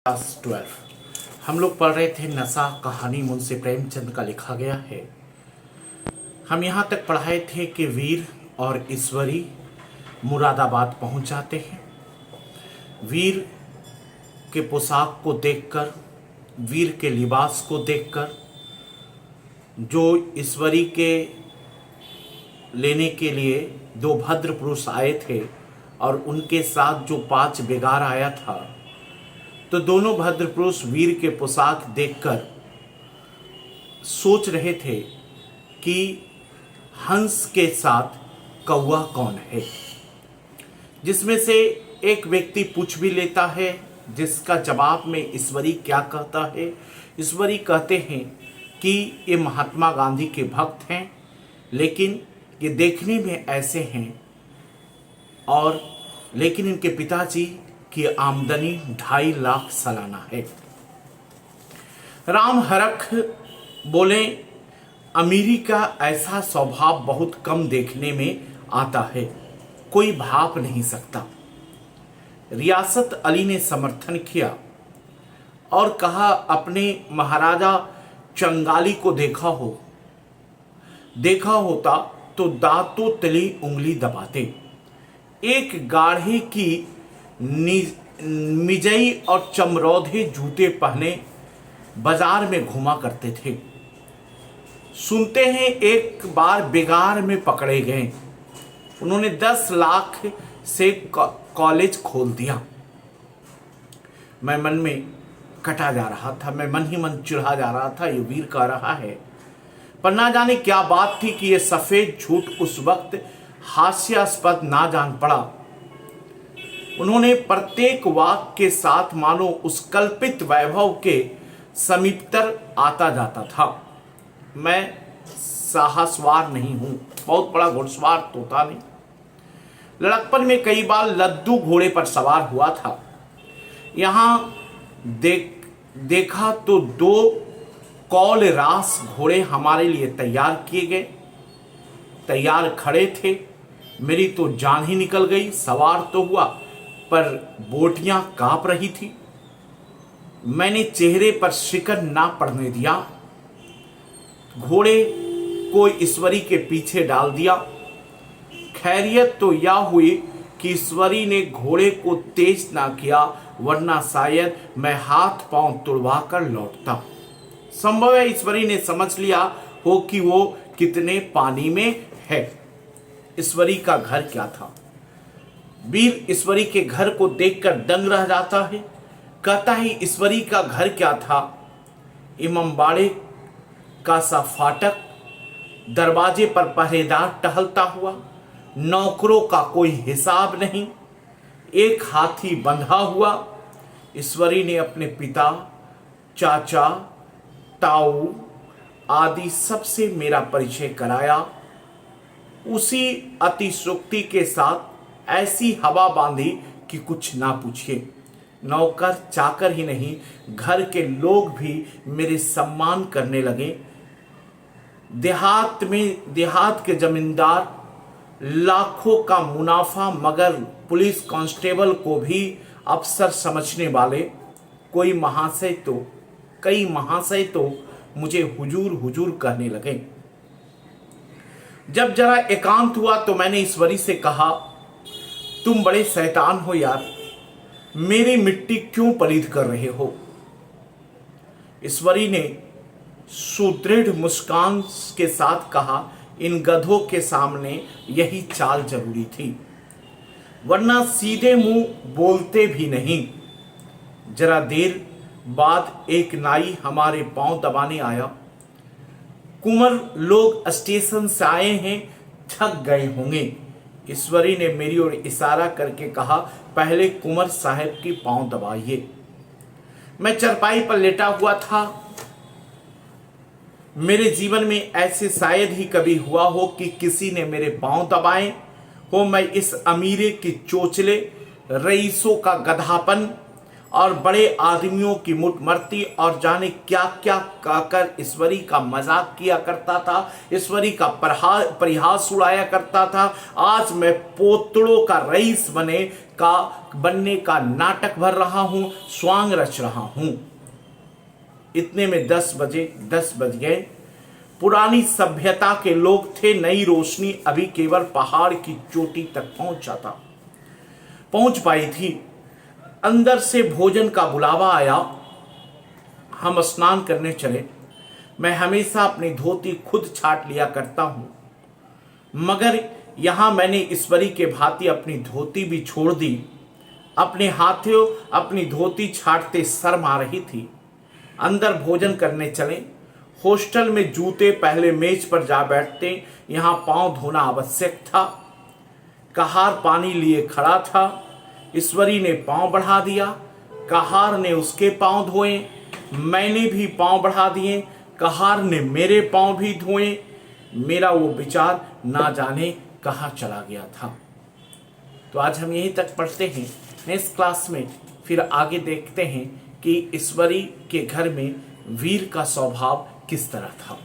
Class 12 हम लोग पढ़ रहे थे नशा कहानी मुंशी प्रेमचंद का लिखा गया है। हम यहाँ तक पढ़ाए थे कि वीर और ईश्वरी मुरादाबाद पहुँच जाते हैं। वीर के पोशाक को देखकर, वीर के लिबास को देखकर जो ईश्वरी के लेने के लिए दो भद्र पुरुष आए थे और उनके साथ जो 5 बेगार आया था, तो दोनों भद्र पुरुष वीर के पोशाक देखकर सोच रहे थे कि हंस के साथ कौवा कौन है। जिसमें से एक व्यक्ति पूछ भी लेता है, जिसका जवाब में ईश्वरी क्या कहता है। ईश्वरी कहते हैं कि ये महात्मा गांधी के भक्त हैं, लेकिन ये देखने में ऐसे हैं और लेकिन इनके पिताजी की आमदनी 2.5 लाख सालाना है। राम हरख बोले, अमीरी का ऐसा स्वभाव बहुत कम देखने में आता है, कोई भाप नहीं सकता। रियासत अली ने समर्थन किया और कहा, अपने महाराजा चंगाली को देखा होता तो दांतों तली उंगली दबाते। एक गाढ़े की मिजई और चमरौधे जूते पहने बाजार में घुमा करते थे। सुनते हैं एक बार बेगार में पकड़े गए। उन्होंने 10 लाख से कॉलेज खोल दिया। मैं मन में कटा जा रहा था, मैं मन ही मन चिढ़ा जा रहा था। ये वीर कह रहा है, पर ना जाने क्या बात थी कि ये सफेद झूठ उस वक्त हास्यास्पद ना जान पड़ा। उन्होंने प्रत्येक वाक्य के साथ मानो उस कल्पित वैभव के समीपतर आता जाता था। मैं साहसवार नहीं हूं, बहुत बड़ा घुड़सवार तोता नहीं। लड़कपन में कई बार लद्दू घोड़े पर सवार हुआ था। यहां देखा तो 2 कौल रास घोड़े हमारे लिए तैयार किए गए, तैयार खड़े थे। मेरी तो जान ही निकल गई। सवार तो हुआ, पर बोटियां कांप रही थी। मैंने चेहरे पर शिकन ना पड़ने दिया। घोड़े को ईश्वरी के पीछे डाल दिया। खैरियत तो यह हुई कि ईश्वरी ने घोड़े को तेज ना किया, वरना शायद मैं हाथ पांव तुड़वा कर लौटता। संभव है ईश्वरी ने समझ लिया हो कि वो कितने पानी में है। ईश्वरी का घर क्या था? वीर ईश्वरी के घर को देखकर दंग रह जाता है। कहता है, ईश्वरी का घर क्या था? इमामबाड़े का सा फाटक, दरवाजे पर पहरेदार टहलता हुआ, नौकरों का कोई हिसाब नहीं, एक हाथी बंधा हुआ। ईश्वरी ने अपने पिता, चाचा, ताऊ आदि सबसे मेरा परिचय कराया। उसी अतिशोक्ति के साथ ऐसी हवा बांधी कि कुछ ना पूछिए। नौकर चाकर ही नहीं, घर के लोग भी मेरे सम्मान करने लगे। देहात के जमींदार लाखों का मुनाफा, मगर पुलिस कांस्टेबल को भी अफसर समझने वाले कई महाशय तो मुझे हुजूर हुजूर कहने लगे। जब जरा एकांत हुआ तो मैंने ईश्वरी से कहा, तुम बड़े शैतान हो यार, मेरी मिट्टी क्यों पलीद कर रहे हो? ईश्वरी ने सुदृढ़ मुस्कान के साथ कहा, इन गधों के सामने यही चाल जरूरी थी, वरना सीधे मुंह बोलते भी नहीं। जरा देर बाद एक नाई हमारे पांव दबाने आया। कुंवर लोग स्टेशन से आए हैं, थक गए होंगे। ईश्वरी ने मेरी ओर इशारा करके कहा, पहले कुंवर साहब की पांव दबाइए। मैं चरपाई पर लेटा हुआ था। मेरे जीवन में ऐसे शायद ही कभी हुआ हो कि किसी ने मेरे पांव दबाए हो। मैं इस अमीरे की चोचले, रईसों का गधापन और बड़े आदमियों की मुठमर्ती और जाने क्या क्या कहकर ईश्वरी का मजाक किया करता था, ईश्वरी का परिहास उड़ाया करता था। आज मैं पोतड़ों का रईस बनने का नाटक भर रहा हूं, स्वांग रच रहा हूं। इतने में 10 बज गए। पुरानी सभ्यता के लोग थे, नई रोशनी अभी केवल पहाड़ की चोटी तक पहुंच पाई थी। अंदर से भोजन का बुलावा आया। हम स्नान करने चले। मैं हमेशा अपनी धोती खुद छाट लिया करता हूं, मगर यहां मैंने ईश्वरी के भांति अपनी धोती भी छोड़ दी। अपने हाथों अपनी धोती छाटते शर्म आ रही थी। अंदर भोजन करने चले। हॉस्टल में जूते पहले मेज पर जा बैठते, यहां पांव धोना आवश्यक था। कहार पानी लिए खड़ा था। ईश्वरी ने पांव बढ़ा दिया, कहार ने उसके पांव धोए, मैंने भी पांव बढ़ा दिए, कहार ने मेरे पांव भी धोए। मेरा वो विचार ना जाने कहां चला गया था। तो आज हम यहीं तक पढ़ते हैं। नेक्स्ट क्लास में फिर आगे देखते हैं कि ईश्वरी के घर में वीर का स्वभाव किस तरह था।